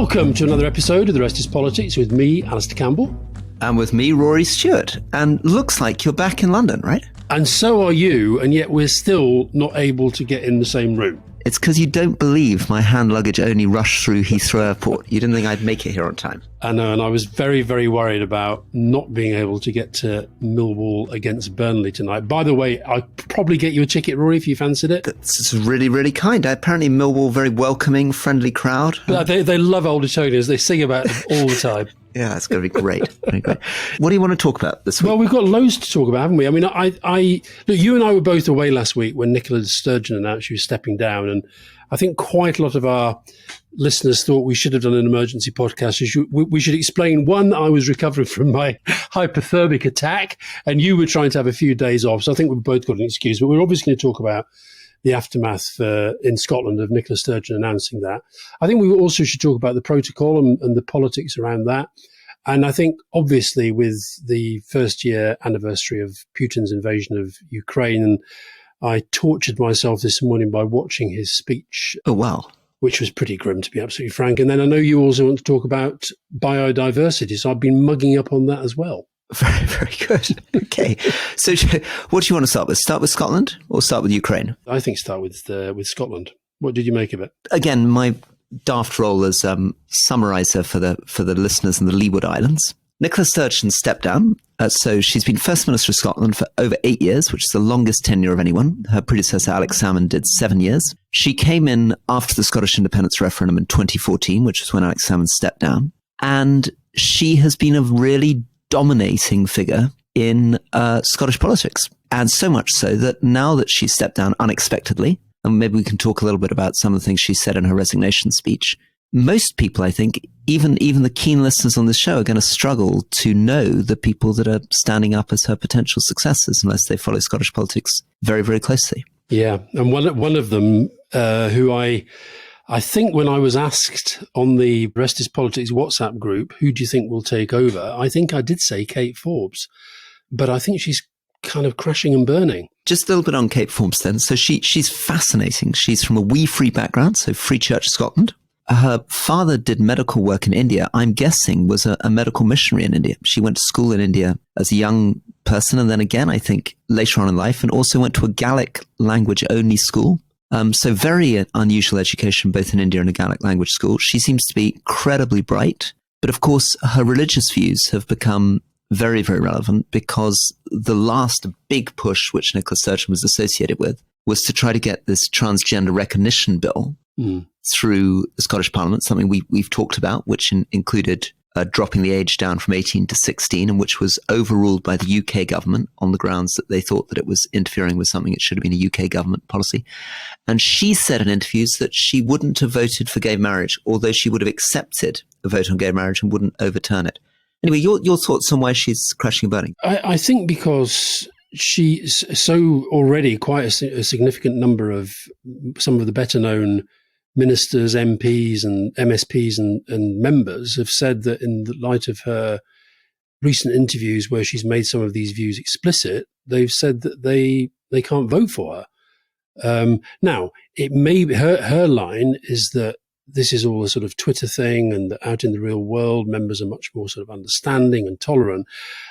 Welcome to another episode of The Rest is Politics with me, Alastair Campbell. And with me, Rory Stewart. And looks like you're back in London, right? And so are you, and yet we're still not able to get in the same room. It's because you don't believe my hand luggage only rushed through Heathrow Airport. You didn't think I'd make it here on time. I know, and I was very, very worried about not being able to get to Millwall against Burnley tonight. By the way, I'd probably get you a ticket, Rory, if you fancied it. That's really, really kind. Apparently Millwall, very welcoming, friendly crowd. They love Old Etonians. They sing about them all the time. Yeah, it's going to be great. Very great. What do you want to talk about this week? Well, we've got loads to talk about, haven't we? I mean, look, you and I were both away last week when Nicola Sturgeon announced she was stepping down, and I think quite a lot of our listeners thought we should have done an emergency podcast. We should explain, one, I was recovering from my hypothermic attack, and you were trying to have a few days off, so I think we've both got an excuse. But we're obviously going to talk about the aftermath in Scotland of Nicola Sturgeon announcing that. I think we also should talk about the protocol and the politics around that. And I think, obviously, with the first year anniversary of Putin's invasion of Ukraine, and I tortured myself this morning by watching his speech. Oh, wow. Which was pretty grim, to be absolutely frank. And then I know you also want to talk about biodiversity, so I've been mugging up on that as well. Very, very good. Okay. So what do you want to start with? Start with Scotland or start with Ukraine? I think start with Scotland. What did you make of it? Again, my daft role as summariser for the listeners in the Leeward Islands. Nicola Sturgeon stepped down. So she's been First Minister of Scotland for over 8 years, which is the longest tenure of anyone. Her predecessor, Alex Salmond, did 7 years. She came in after the Scottish independence referendum in 2014, which is when Alex Salmond stepped down. And she has been a really dominating figure in Scottish politics. And so much so that now that she stepped down unexpectedly, and maybe we can talk a little bit about some of the things she said in her resignation speech, most people, I think, even the keen listeners on this show, are going to struggle to know the people that are standing up as her potential successors unless they follow Scottish politics very, very closely. Yeah, and one of them who I think when I was asked on the Rest is Politics WhatsApp group, who do you think will take over? I think I did say Kate Forbes, but I think she's kind of crashing and burning. Just a little bit on Kate Forbes then. So she's fascinating. She's from a wee free background, so Free Church of Scotland. Her father did medical work in India, I'm guessing was a medical missionary in India. She went to school in India as a young person, and then again, I think, later on in life, and also went to a Gaelic language-only school. So very unusual education, both in India and a Gaelic language school. She seems to be incredibly bright. But of course, her religious views have become very, very relevant because the last big push which Nicola Sturgeon was associated with was to try to get this transgender recognition bill through the Scottish Parliament, something we've talked about, which included dropping the age down from 18 to 16, and which was overruled by the UK government on the grounds that they thought that it was interfering with something it should have been a UK government policy. And she said in interviews that she wouldn't have voted for gay marriage, although she would have accepted a vote on gay marriage and wouldn't overturn it. Anyway, your thoughts on why she's crashing and burning? I think because she's so already quite a significant number of some of the better known ministers, MPs and MSPs and members have said that in the light of her recent interviews where she's made some of these views explicit, they've said that they can't vote for her. Now, it may be her line is that this is all a sort of Twitter thing, and that out in the real world, members are much more sort of understanding and tolerant.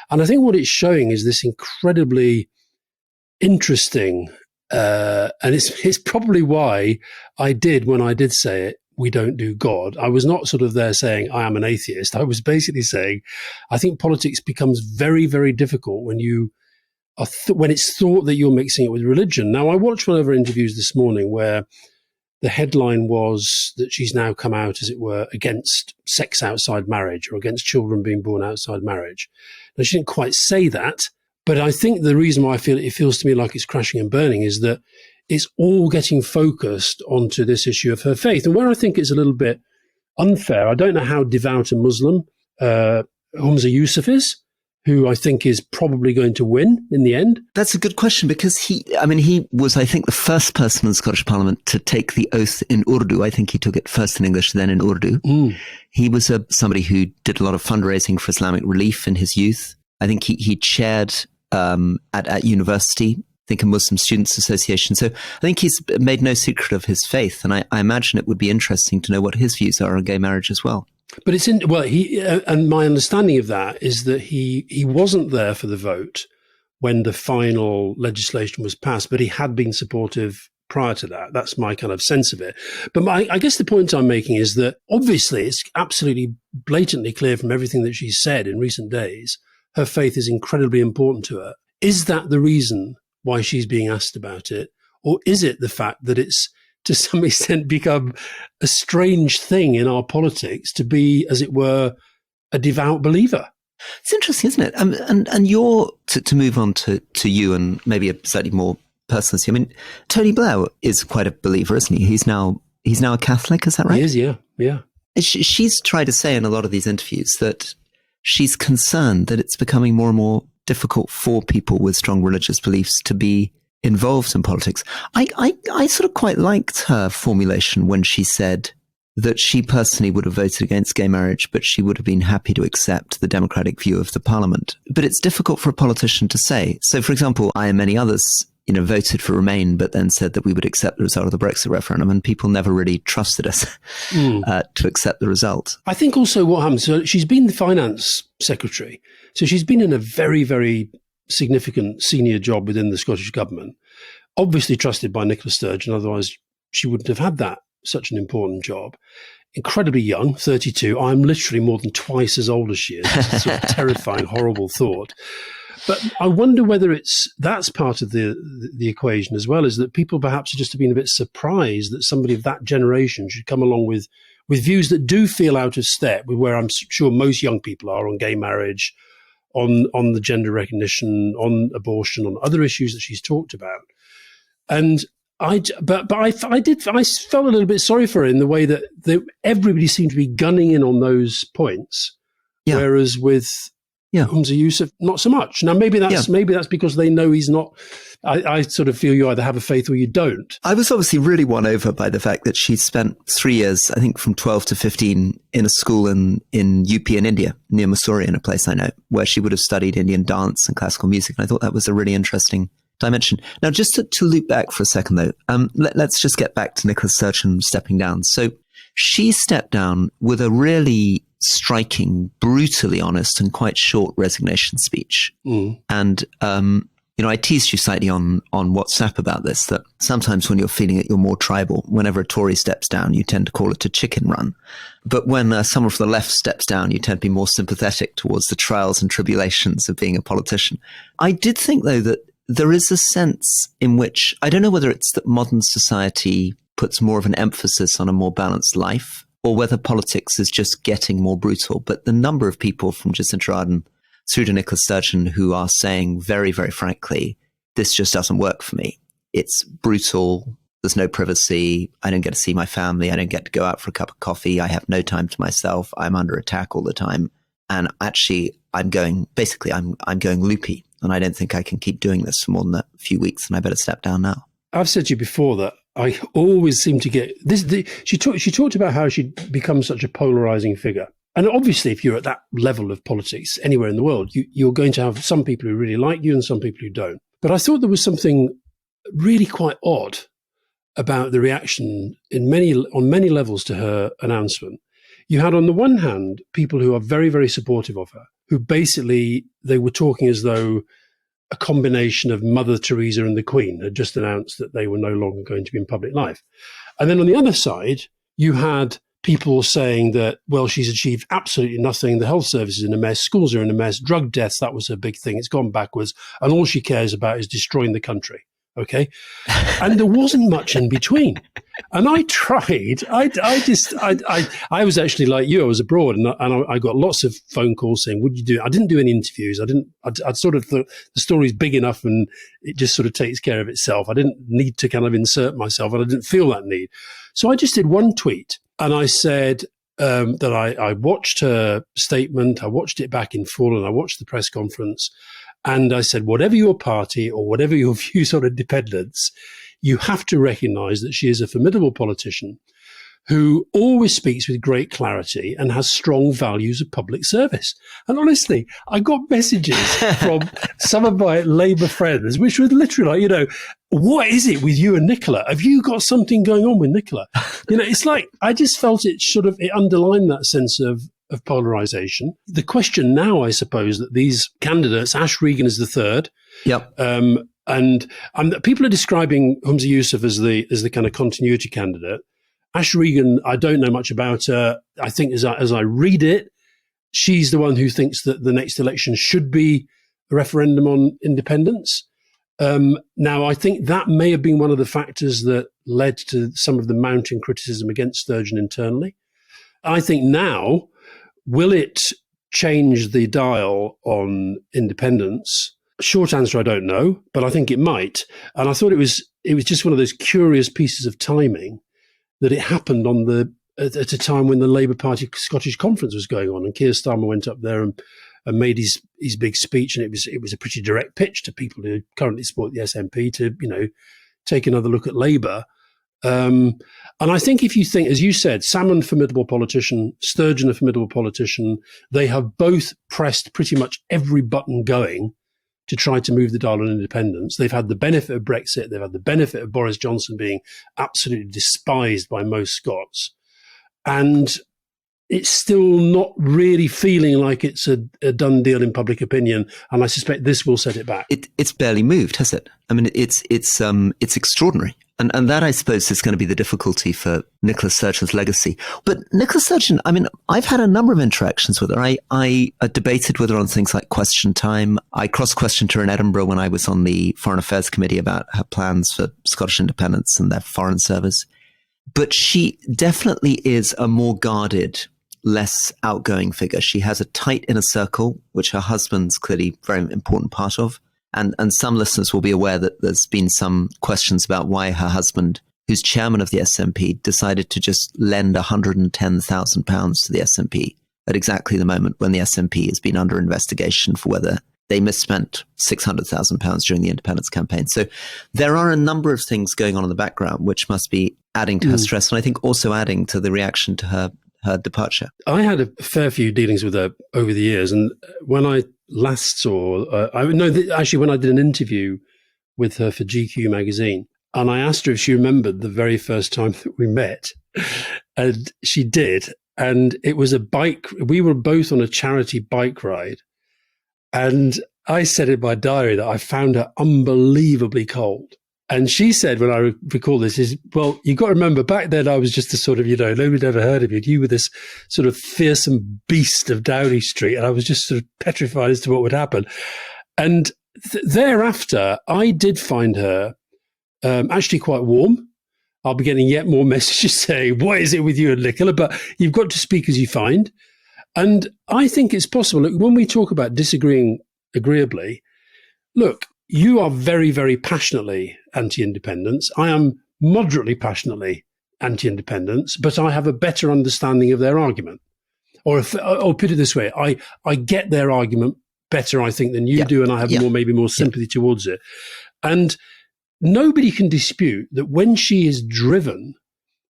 And I think what it's showing is this incredibly interesting, and it's probably why I did, when I did say it, we don't do God. I was not sort of there saying I am an atheist. I was basically saying I think politics becomes very, very difficult when you are when it's thought that you're mixing it with religion. Now, I watched one of her interviews this morning where the headline was that she's now come out, as it were, against sex outside marriage or against children being born outside marriage. Now, she didn't quite say that, but I think the reason why it feels to me like it's crashing and burning is that it's all getting focused onto this issue of her faith. And where I think it's a little bit unfair, I don't know how devout a Muslim Humza Yousaf is, who I think is probably going to win in the end. That's a good question, because he was, I think, the first person in the Scottish Parliament to take the oath in Urdu. I think he took it first in English, then in Urdu. He was somebody who did a lot of fundraising for Islamic relief in his youth. I think he chaired at university think, a Muslim Students Association. So I think he's made no secret of his faith. And I imagine it would be interesting to know what his views are on gay marriage as well. But and my understanding of that is that he wasn't there for the vote when the final legislation was passed, but he had been supportive prior to that. That's my kind of sense of it. But I guess the point I'm making is that obviously it's absolutely blatantly clear from everything that she's said in recent days, her faith is incredibly important to her. Is that the reason why she's being asked about it? Or is it the fact that it's to some extent become a strange thing in our politics to be, as it were, a devout believer? It's interesting, isn't it? And you're, to move on to you and maybe a slightly more personal, I mean, Tony Blair is quite a believer, isn't he? He's now a Catholic, is that right? He is, yeah. She's tried to say in a lot of these interviews that she's concerned that it's becoming more and more difficult for people with strong religious beliefs to be involved in politics. I sort of quite liked her formulation when she said that she personally would have voted against gay marriage, but she would have been happy to accept the democratic view of the parliament. But it's difficult for a politician to say. So, for example, I and many others, voted for Remain, but then said that we would accept the result of the Brexit referendum, and people never really trusted us to accept the result. I think also what happened, so she's been the finance secretary, so she's been in a very, very significant senior job within the Scottish government, obviously trusted by Nicola Sturgeon, otherwise she wouldn't have had such an important job. Incredibly young, 32. I'm literally more than twice as old as she is. It's a sort of terrifying, horrible thought. But I wonder whether that's part of the equation as well, is that people perhaps have just been a bit surprised that somebody of that generation should come along with views that do feel out of step with where I'm sure most young people are on gay marriage, on the gender recognition, on abortion, on other issues that she's talked about. And I felt a little bit sorry for her in the way that everybody seemed to be gunning in on those points, whereas with Humza Yousaf, not so much. Now, maybe that's because they know he's not. I sort of feel you either have a faith or you don't. I was obviously really won over by the fact that she spent 3 years, I think from 12 to 15, in a school in UP in India, near Mussoorie, in a place I know, where she would have studied Indian dance and classical music. And I thought that was a really interesting dimension. Now, just to loop back for a second, though, let's just get back to Nicola Sturgeon stepping down. So she stepped down with a really striking, brutally honest and quite short resignation speech. And, I teased you slightly on WhatsApp about this, that sometimes when you're feeling it, you're more tribal. Whenever a Tory steps down, you tend to call it a chicken run. But when someone from the left steps down, you tend to be more sympathetic towards the trials and tribulations of being a politician. I did think, though, that there is a sense in which, I don't know whether it's that modern society puts more of an emphasis on a more balanced life, or whether politics is just getting more brutal. But the number of people from Jacinta Ardern through to Nicola Sturgeon who are saying very, very frankly, this just doesn't work for me. It's brutal. There's no privacy. I don't get to see my family. I don't get to go out for a cup of coffee. I have no time to myself. I'm under attack all the time. And actually, I'm going loopy. And I don't think I can keep doing this for more than a few weeks. And I better step down now. I've said to you before that I always seem to get this. She talked about how she'd become such a polarizing figure. And obviously, if you're at that level of politics anywhere in the world, you're going to have some people who really like you and some people who don't. But I thought there was something really quite odd about the reaction on many levels to her announcement. You had, on the one hand, people who are very, very supportive of her, who basically, they were talking as though a combination of Mother Teresa and the Queen had just announced that they were no longer going to be in public life. And then on the other side, you had people saying that, well, she's achieved absolutely nothing. The health service is in a mess. Schools are in a mess. Drug deaths, that was her big thing. It's gone backwards. And all she cares about is destroying the country. Okay. And there wasn't much in between. And I tried. I was actually like you. I was abroad and I got lots of phone calls saying, would you do it? I didn't do any interviews. I'd sort of thought the story's big enough and it just sort of takes care of itself. I didn't need to kind of insert myself and I didn't feel that need. So I just did one tweet and I said that I watched her statement. I watched it back in full and I watched the press conference. And I said, whatever your party or whatever your views on independence, you have to recognize that she is a formidable politician who always speaks with great clarity and has strong values of public service. And honestly, I got messages from some of my Labour friends, which were literally like, what is it with you and Nicola? Have you got something going on with Nicola? It's like, I just felt it underlined that sense of polarisation. The question now, I suppose, that these candidates, Ash Regan is the third. Yep. And people are describing Humza Yousaf as the kind of continuity candidate. Ash Regan, I don't know much about her. I think as I read it, she's the one who thinks that the next election should be a referendum on independence. Now, I think that may have been one of the factors that led to some of the mounting criticism against Sturgeon internally. I think now, will it change the dial on independence? Short answer, I don't know, but I think it might. And I thought it was just one of those curious pieces of timing that it happened at a time when the Labour Party Scottish Conference was going on, and Keir Starmer went up there and made his big speech, and it was a pretty direct pitch to people who currently support the SNP to take another look at Labour. And I think if you think, as you said, Salmon, formidable politician, Sturgeon, a formidable politician, they have both pressed pretty much every button going to try to move the dial on independence. They've had the benefit of Brexit. They've had the benefit of Boris Johnson being absolutely despised by most Scots. And it's still not really feeling like it's a done deal in public opinion. And I suspect this will set it back. It's barely moved, has it? I mean, it's extraordinary. And that, I suppose, is going to be the difficulty for Nicola Sturgeon's legacy. But Nicola Sturgeon, I mean, I've had a number of interactions with her. I debated with her on things like Question Time. I cross-questioned her in Edinburgh when I was on the Foreign Affairs Committee about her plans for Scottish independence and their foreign service. But she definitely is a more guarded, less outgoing figure. She has a tight inner circle, which her husband's clearly a very important part of. And some listeners will be aware that there's been some questions about why her husband, who's chairman of the SNP, decided to just lend £110,000 to the SNP at exactly the moment when the SNP has been under investigation for whether they misspent £600,000 during the independence campaign. So there are a number of things going on in the background which must be adding to her stress, and I think also adding to the reaction to her departure. I had a fair few dealings with her over the years, and when I last saw, actually when I did an interview with her for GQ magazine, and I asked her if she remembered the very first time that we met, and she did, and it was we were both on a charity bike ride, and I said in my diary that I found her unbelievably cold. And she said, when I recall this, well, you've got to remember, back then I was just a sort of, nobody'd ever heard of you. You were this sort of fearsome beast of Downing Street, and I was just sort of petrified as to what would happen. And thereafter, I did find her actually quite warm. I'll be getting yet more messages saying, what is it with you and Nicola? But you've got to speak as you find. And I think it's possible. Look, when we talk about disagreeing agreeably, look, you are very, very passionately anti-independence. I am moderately passionately anti-independence, but I have a better understanding of their argument. Or put it this way, I get their argument better, I think, than you do, and I have maybe more sympathy towards it. And nobody can dispute that when she is driven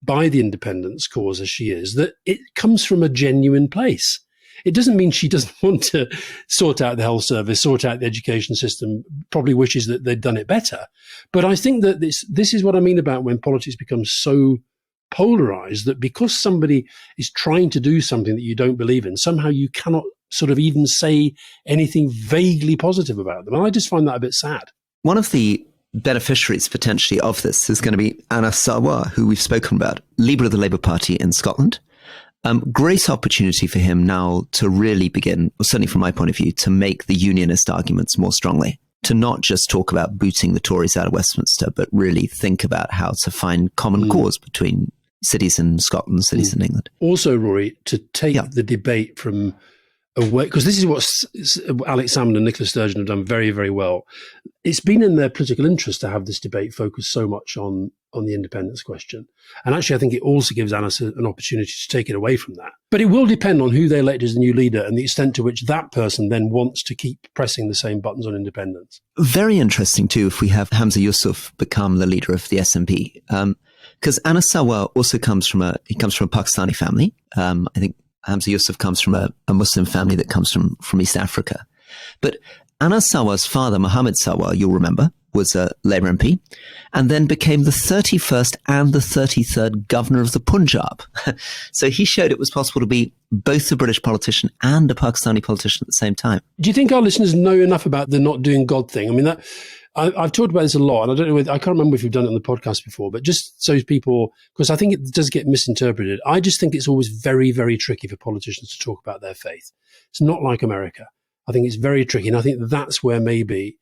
by the independence cause as she is, that it comes from a genuine place. It doesn't mean she doesn't want to sort out the health service, sort out the education system, probably wishes that they'd done it better. But I think that this is what I mean about when politics becomes so polarized, that because somebody is trying to do something that you don't believe in, somehow you cannot sort of even say anything vaguely positive about them. And I just find that a bit sad. One of the beneficiaries potentially of this is going to be Anas Sarwar, who we've spoken about, leader of the Labour Party in Scotland. Great opportunity for him now to really begin, or certainly from my point of view, to make the unionist arguments more strongly, to not just talk about booting the Tories out of Westminster, but really think about how to find common cause between cities in Scotland, cities in England. Also, Rory, to take the debate from away, because this is what Alex Salmon and Nicola Sturgeon have done very, very well. It's been in their political interest to have this debate focus so much on the independence question. And actually, I think it also gives Anas an opportunity to take it away from that. But it will depend on who they elect as the new leader and the extent to which that person then wants to keep pressing the same buttons on independence. Very interesting, too, if we have Humza Yousaf become the leader of the SNP. Because Anas Sarwar also comes from a Pakistani family. I think Hamza Yusuf comes from a Muslim family that comes from East Africa. But Anas Sarwar's father, Mohammed Sarwar, you'll remember, was a Labour MP, and then became the 31st and the 33rd governor of the Punjab. So he showed it was possible to be both a British politician and a Pakistani politician at the same time. Do you think our listeners know enough about the not doing God thing? I mean, I've talked about this a lot, and I don't know, I can't remember if we've done it on the podcast before, but just so people, because I think it does get misinterpreted. I just think it's always very, very tricky for politicians to talk about their faith. It's not like America. I think it's very tricky, and I think that's where maybe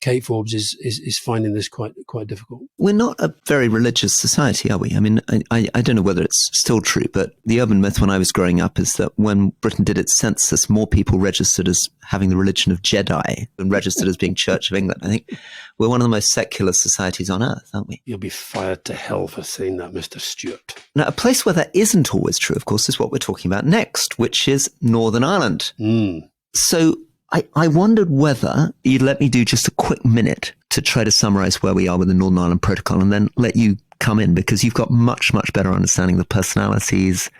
Kate Forbes is finding this quite difficult. We're not a very religious society, are we? I mean, I don't know whether it's still true, but the urban myth when I was growing up is that when Britain did its census, more people registered as having the religion of Jedi than registered as being Church of England. I think we're one of the most secular societies on earth, aren't we? You'll be fired to hell for saying that, Mr. Stewart. Now, a place where that isn't always true, of course, is what we're talking about next, which is Northern Ireland. So I wondered whether you'd let me do just a quick minute to try to summarize where we are with the Northern Ireland Protocol and then let you come in, because you've got much, much better understanding of the personalities,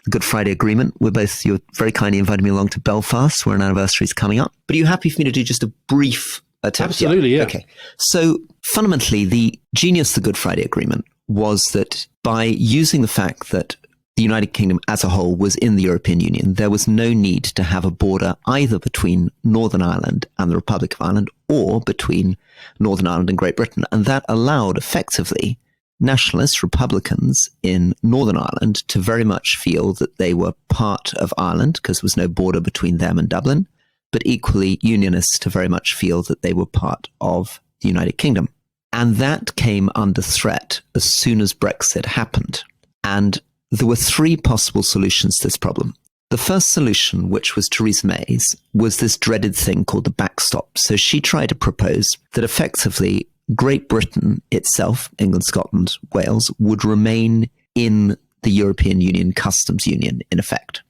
the Good Friday Agreement. You're very kindly invited me along to Belfast, where an anniversary is coming up. But are you happy for me to do just a brief attempt? Absolutely, yeah. Okay. So fundamentally, the genius of the Good Friday Agreement was that by using the fact that the United Kingdom as a whole was in the European Union, there was no need to have a border either between Northern Ireland and the Republic of Ireland or between Northern Ireland and Great Britain. And that allowed effectively nationalist Republicans in Northern Ireland to very much feel that they were part of Ireland because there was no border between them and Dublin, but equally Unionists to very much feel that they were part of the United Kingdom. And that came under threat as soon as Brexit happened. And there were three possible solutions to this problem. The first solution, which was Theresa May's, was this dreaded thing called the backstop. So she tried to propose that effectively Great Britain itself, England, Scotland, Wales, would remain in the European Union customs union in effect.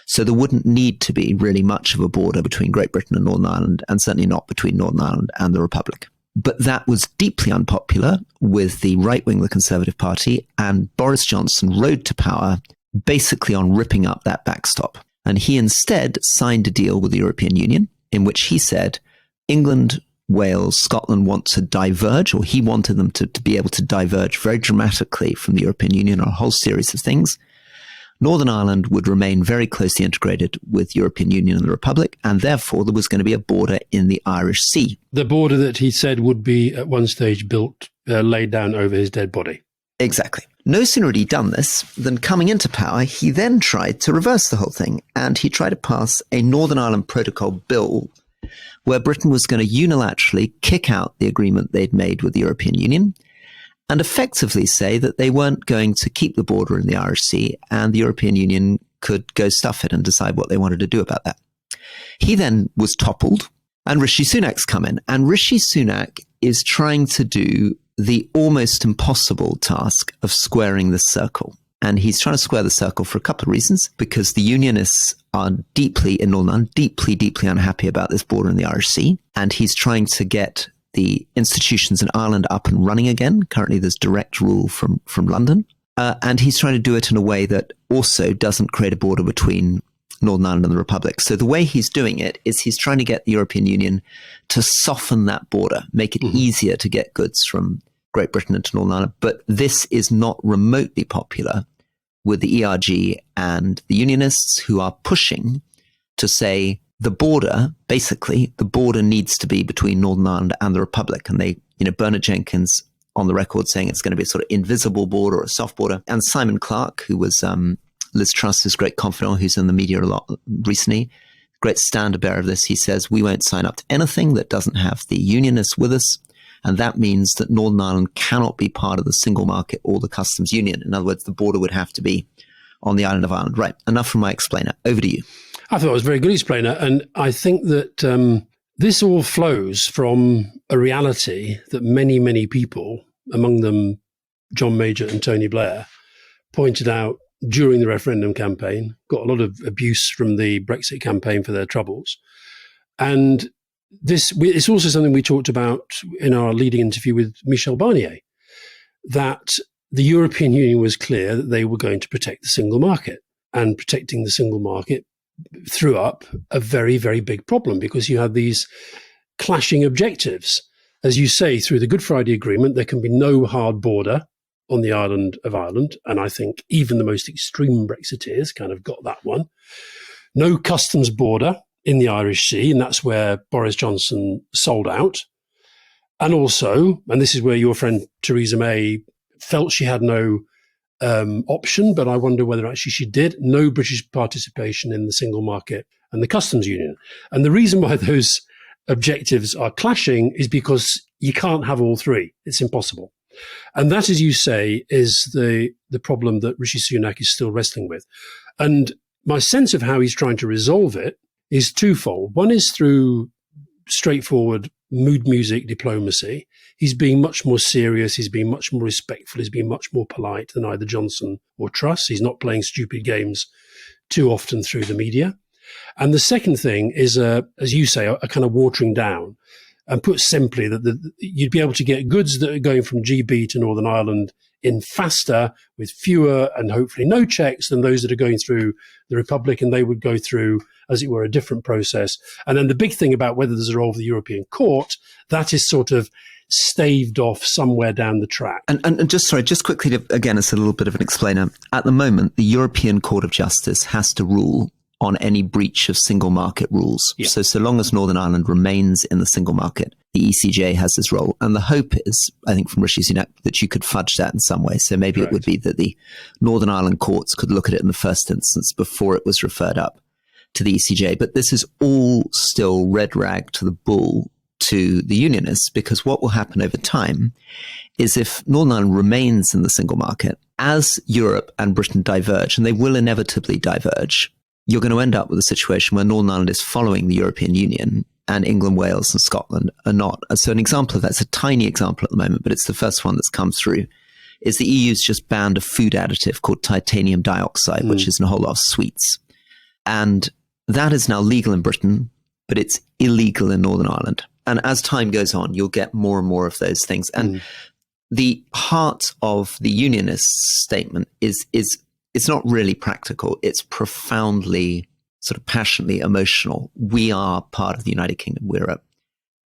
So there wouldn't need to be really much of a border between Great Britain and Northern Ireland, and certainly not between Northern Ireland and the Republic. But that was deeply unpopular with the right wing of the Conservative Party, and Boris Johnson rode to power basically on ripping up that backstop. And he instead signed a deal with the European Union in which he said England, Wales, Scotland want to diverge, or he wanted them to be able to diverge very dramatically from the European Union on a whole series of things. Northern Ireland would remain very closely integrated with European Union and the Republic, and therefore there was going to be a border in the Irish Sea. The border that he said would be at one stage built, laid down over his dead body. Exactly. No sooner had he done this than coming into power, he then tried to reverse the whole thing, and he tried to pass a Northern Ireland Protocol bill where Britain was going to unilaterally kick out the agreement they'd made with the European Union and effectively say that they weren't going to keep the border in the Irish Sea, and the European Union could go stuff it and decide what they wanted to do about that. He then was toppled, and Rishi Sunak's come in, and Rishi Sunak is trying to do the almost impossible task of squaring the circle. And he's trying to square the circle for a couple of reasons, because the Unionists are deeply, in Northern Ireland, deeply unhappy about this border in the Irish Sea, and he's trying to get the institutions in Ireland up and running again. Currently, there's direct rule from London. And he's trying to do it in a way that also doesn't create a border between Northern Ireland and the Republic. So the way he's doing it is he's trying to get the European Union to soften that border, make it easier to get goods from Great Britain into Northern Ireland. But this is not remotely popular with the ERG and the Unionists, who are pushing to say the border, basically, the border needs to be between Northern Ireland and the Republic. And they, Bernard Jenkins on the record saying it's going to be a sort of invisible border or a soft border. And Simon Clarke, who was Liz Truss's great confidant, who's in the media a lot recently, great standard bearer of this, he says, we won't sign up to anything that doesn't have the Unionists with us. And that means that Northern Ireland cannot be part of the single market or the customs union. In other words, the border would have to be on the island of Ireland. Right. Enough from my explainer. Over to you. I thought it was a very good explainer. And I think that this all flows from a reality that many, many people, among them John Major and Tony Blair, pointed out during the referendum campaign, got a lot of abuse from the Brexit campaign for their troubles. And it's also something we talked about in our leading interview with Michel Barnier, that the European Union was clear that they were going to protect the single market, and protecting the single market threw up a very, very big problem because you had these clashing objectives. As you say, through the Good Friday Agreement, there can be no hard border on the island of Ireland. And I think even the most extreme Brexiteers kind of got that one. No customs border in the Irish Sea, and that's where Boris Johnson sold out. And also, and this is where your friend Theresa May felt she had no option, but I wonder whether actually she did, no British participation in the single market and the customs union. And the reason why those objectives are clashing is because you can't have all three. It's impossible. And that, as you say, is the problem that Rishi Sunak is still wrestling with. And my sense of how he's trying to resolve it is twofold. One is through straightforward mood music diplomacy. He's being much more serious. He's being much more respectful. He's being much more polite than either Johnson or Truss. He's not playing stupid games too often through the media. And the second thing is, as you say, a kind of watering down. And put simply, that you'd be able to get goods that are going from GB to Northern Ireland in faster, with fewer and hopefully no checks than those that are going through the Republic, and they would go through, as it were, a different process. And then the big thing about whether there's a role of the European Court, that is sort of staved off somewhere down the track. And just quickly, again, as a little bit of an explainer, at the moment, the European Court of Justice has to rule on any breach of single market rules. Yeah. So long as Northern Ireland remains in the single market, the ECJ has this role. And the hope is, I think, from Rishi Sunak, that you could fudge that in some way. So maybe It would be that the Northern Ireland courts could look at it in the first instance before it was referred up to the ECJ. But this is all still red rag to the bull to the unionists, because what will happen over time is, if Northern Ireland remains in the single market, as Europe and Britain diverge, and they will inevitably diverge, you're going to end up with a situation where Northern Ireland is following the European Union and England, Wales and Scotland are not. So an example of that's a tiny example at the moment, but it's the first one that's come through, is the EU's just banned a food additive called titanium dioxide, which is in a whole lot of sweets. And that is now legal in Britain, but it's illegal in Northern Ireland. And as time goes on, you'll get more and more of those things. And the heart of the unionist statement is it's not really practical. It's profoundly, sort of passionately emotional. We are part of the United Kingdom. We're an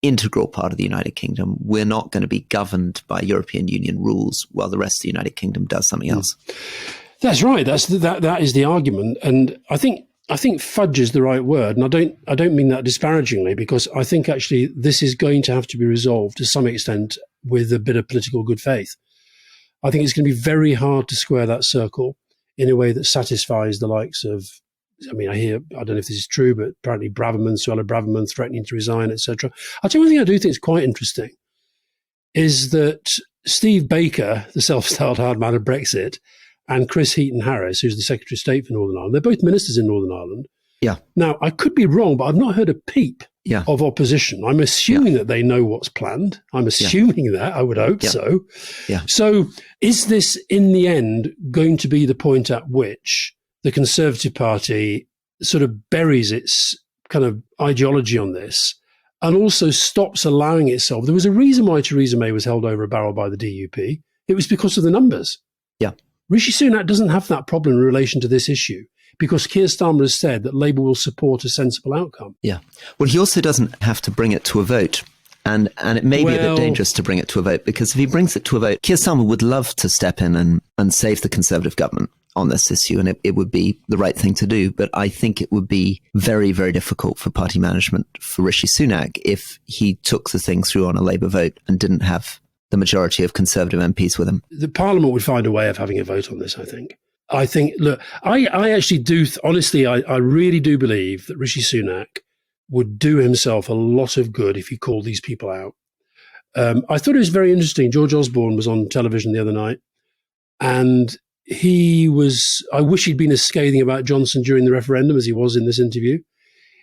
integral part of the United Kingdom. We're not going to be governed by European Union rules while the rest of the United Kingdom does something else. That's right. That is the argument. And I think fudge is the right word. And I don't mean that disparagingly, because I think actually this is going to have to be resolved to some extent with a bit of political good faith. I think it's going to be very hard to square that circle in a way that satisfies the likes of, I mean, I don't know if this is true, but apparently Braverman, Suella Braverman threatening to resign, etc. I'll tell you one thing I do think is quite interesting, is that Steve Baker, the self-styled hard man of Brexit, and Chris Heaton-Harris, who's the Secretary of State for Northern Ireland, they're both ministers in Northern Ireland. Yeah. Now, I could be wrong, but I've not heard a peep of opposition. I'm assuming that they know what's planned. I'm assuming that. I would hope so. Yeah. So is this, in the end, going to be the point at which the Conservative Party sort of buries its kind of ideology on this and also stops allowing itself? There was a reason why Theresa May was held over a barrel by the DUP. It was because of the numbers. Yeah. Rishi Sunak doesn't have that problem in relation to this issue, because Keir Starmer has said that Labour will support a sensible outcome. Yeah. Well, he also doesn't have to bring it to a vote. And it may be a bit dangerous to bring it to a vote, because if he brings it to a vote, Keir Starmer would love to step in and save the Conservative government on this issue, and it would be the right thing to do. But I think it would be very, very difficult for party management for Rishi Sunak if he took the thing through on a Labour vote and didn't have the majority of Conservative MPs with him. The Parliament would find a way of having a vote on this, I think. Look, I actually do, honestly, I really do believe that Rishi Sunak would do himself a lot of good if he called these people out. I thought it was very interesting. George Osborne was on television the other night, and I wish he'd been as scathing about Johnson during the referendum as he was in this interview.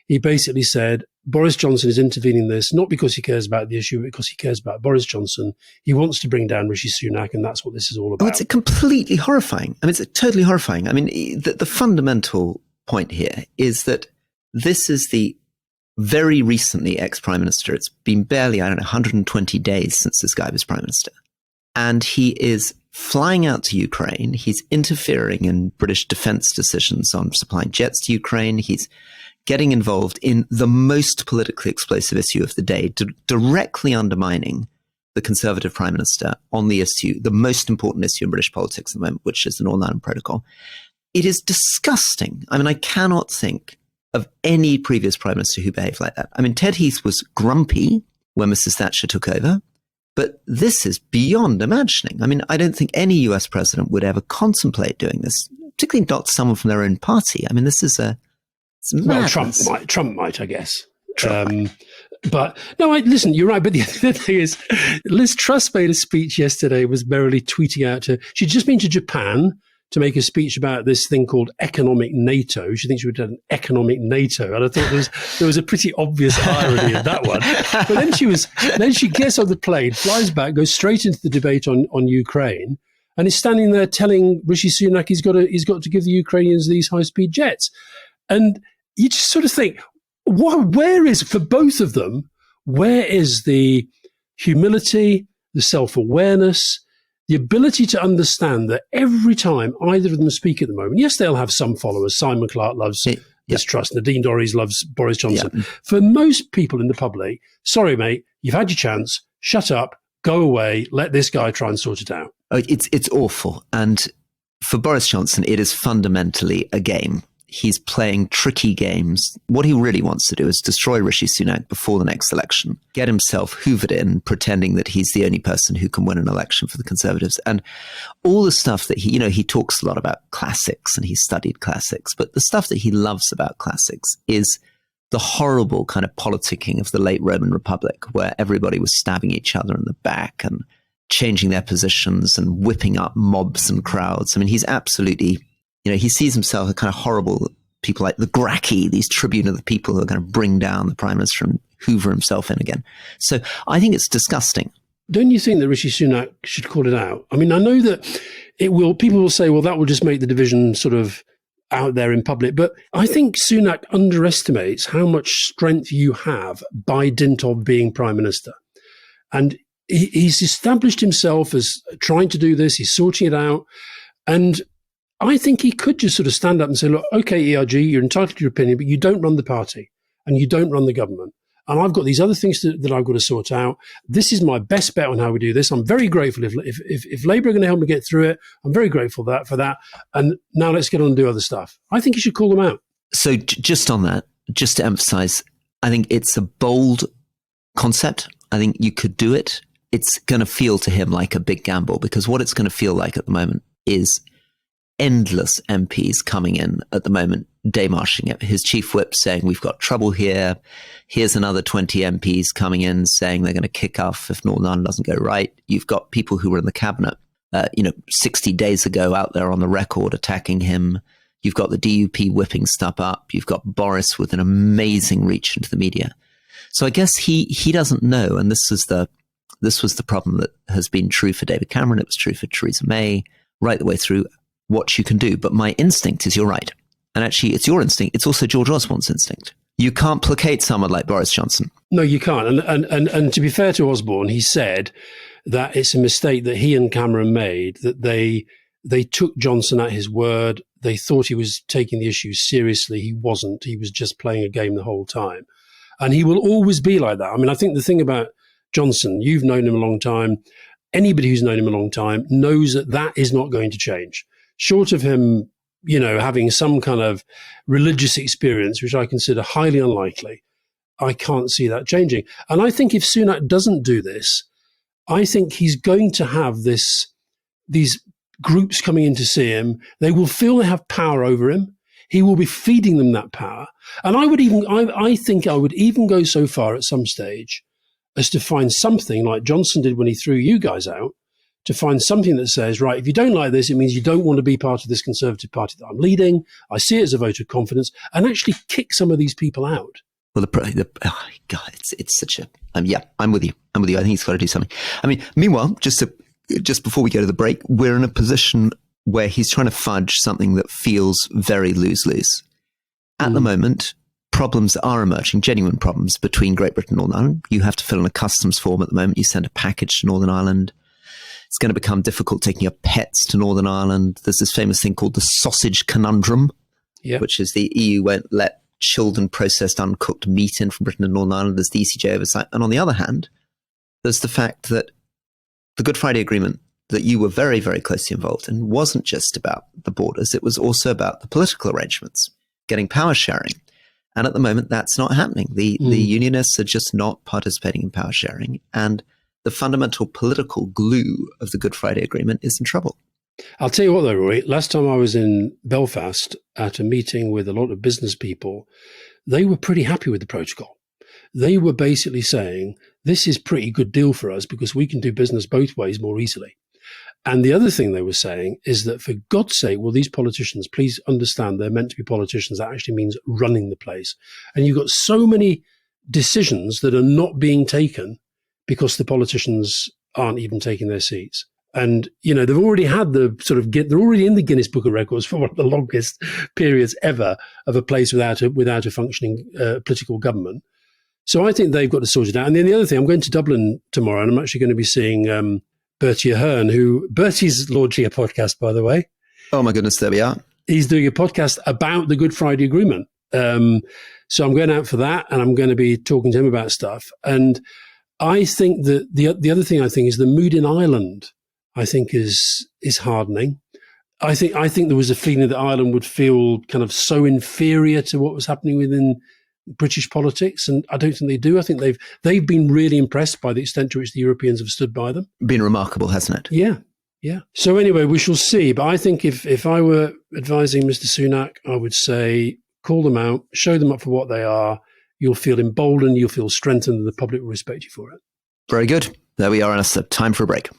He basically said, Boris Johnson is intervening in this, not because he cares about the issue, but because he cares about Boris Johnson. He wants to bring down Rishi Sunak, and that's what this is all about. Oh, it's completely horrifying. I mean, it's totally horrifying. I mean, the fundamental point here is that this is the very recently ex-Prime Minister. It's been barely, 120 days since this guy was Prime Minister. And he is flying out to Ukraine. He's interfering in British defense decisions on supplying jets to Ukraine. He's getting involved in the most politically explosive issue of the day, directly undermining the Conservative Prime Minister on the issue, the most important issue in British politics at the moment, which is the Northern Ireland Protocol. It is disgusting. I mean, I cannot think of any previous Prime Minister who behaved like that. I mean, Ted Heath was grumpy when Mrs. Thatcher took over, but this is beyond imagining. I mean, I don't think any US president would ever contemplate doing this, particularly not someone from their own party. I mean, this is well, Trump might, I guess. But no, listen, you're right. But the other thing is, Liz Truss made a speech yesterday, was merrily tweeting out she'd just been to Japan to make a speech about this thing called economic NATO. She thinks she would have an economic NATO. And I thought there was a pretty obvious irony in that one. But then she gets on the plane, flies back, goes straight into the debate on Ukraine, and is standing there telling Rishi Sunak he's got to give the Ukrainians these high-speed jets. And you just sort of think, where is, for both of them, where is the humility, the self-awareness, the ability to understand that every time either of them speak at the moment, yes, they'll have some followers. Simon Clarke loves Liz Truss, Nadine Dorries loves Boris Johnson. Yeah. For most people in the public, sorry, mate, you've had your chance, shut up, go away, let this guy try and sort it out. It's awful. And for Boris Johnson, it is fundamentally a game. He's playing tricky games. What he really wants to do is destroy Rishi Sunak before the next election, get himself hoovered in, pretending that he's the only person who can win an election for the Conservatives. And all the stuff that he talks a lot about classics and he's studied classics, but the stuff that he loves about classics is the horrible kind of politicking of the late Roman Republic, where everybody was stabbing each other in the back and changing their positions and whipping up mobs and crowds. I mean, he's absolutely... he sees himself as kind of horrible people like the Gracchi, these tribune of the people who are going to bring down the Prime Minister and hoover himself in again. So I think it's disgusting. Don't you think that Rishi Sunak should call it out? I mean, I know that people will say, well, that will just make the division sort of out there in public. But I think Sunak underestimates how much strength you have by dint of being Prime Minister. And he's established himself as trying to do this. He's sorting it out. And I think he could just sort of stand up and say, look, okay, ERG, you're entitled to your opinion, but you don't run the party and you don't run the government. And I've got these other things that I've got to sort out. This is my best bet on how we do this. I'm very grateful if Labour are going to help me get through it. I'm very grateful for that. And now let's get on and do other stuff. I think you should call them out. So just on that, just to emphasize, I think it's a bold concept. I think you could do it. It's going to feel to him like a big gamble, because what it's going to feel like at the moment is endless MPs coming in at the moment, démarching it. His chief whip saying, we've got trouble here. Here's another 20 MPs coming in saying they're going to kick off if Northern Ireland doesn't go right. You've got people who were in the cabinet, 60 days ago out there on the record attacking him. You've got the DUP whipping stuff up. You've got Boris with an amazing reach into the media. So I guess he doesn't know. And this was the problem that has been true for David Cameron. It was true for Theresa May right the way through. What you can do. But my instinct is you're right. And actually, it's your instinct. It's also George Osborne's instinct. You can't placate someone like Boris Johnson. No, you can't. And to be fair to Osborne, he said that it's a mistake that he and Cameron made, that they took Johnson at his word. They thought he was taking the issue seriously. He wasn't. He was just playing a game the whole time. And he will always be like that. I mean, I think the thing about Johnson, you've known him a long time. Anybody who's known him a long time knows that is not going to change. Short of him, having some kind of religious experience, which I consider highly unlikely, I can't see that changing. And I think if Sunak doesn't do this, I think he's going to have these groups coming in to see him. They will feel they have power over him. He will be feeding them that power. And I think I would even go so far at some stage as to find something like Johnson did when he threw you guys out, to find something that says, right, if you don't like this, it means you don't want to be part of this Conservative Party that I'm leading. I see it as a vote of confidence, and actually kick some of these people out. Well, God, it's such a, I'm with you. I think he's got to do something. I mean, meanwhile, just before we go to the break, we're in a position where he's trying to fudge something that feels very lose-lose. At the moment, problems are emerging, genuine problems between Great Britain and Northern Ireland. You have to fill in a customs form at the moment. You send a package to Northern Ireland. It's going to become difficult taking your pets to Northern Ireland. There's this famous thing called the sausage conundrum, which is the EU won't let chilled and processed uncooked meat in from Britain and Northern Ireland. There's the ECJ oversight. And on the other hand, there's the fact that the Good Friday Agreement that you were very, very closely involved in wasn't just about the borders. It was also about the political arrangements, getting power sharing. And at the moment, that's not happening. The unionists are just not participating in power sharing. And the fundamental political glue of the Good Friday Agreement is in trouble. I'll tell you what, though, Rory, last time I was in Belfast at a meeting with a lot of business people, they were pretty happy with the protocol. They were basically saying, this is a pretty good deal for us because we can do business both ways more easily. And the other thing they were saying is that, for God's sake, will these politicians please understand they're meant to be politicians. That actually means running the place. And you've got so many decisions that are not being taken because the politicians aren't even taking their seats. And, you know, they've already had they're already in the Guinness Book of Records for one of the longest periods ever of a place without a functioning political government. So I think they've got to sort it out. And then the other thing, I'm going to Dublin tomorrow, and I'm actually going to be seeing Bertie Ahern, Bertie's launching a podcast, by the way. Oh my goodness, there we are. He's doing a podcast about the Good Friday Agreement. So I'm going out for that, and I'm going to be talking to him about stuff. And I think that the other thing I think is the mood in Ireland, I think is hardening. I think there was a feeling that Ireland would feel kind of so inferior to what was happening within British politics, and I don't think they do. I think they've been really impressed by the extent to which the Europeans have stood by them. Been remarkable, hasn't it? Yeah. So anyway, we shall see. But I think if I were advising Mr. Sunak, I would say call them out, show them up for what they are. You'll feel emboldened, you'll feel strengthened, and the public will respect you for it. Very good. There we are, Alastair. Time for a break.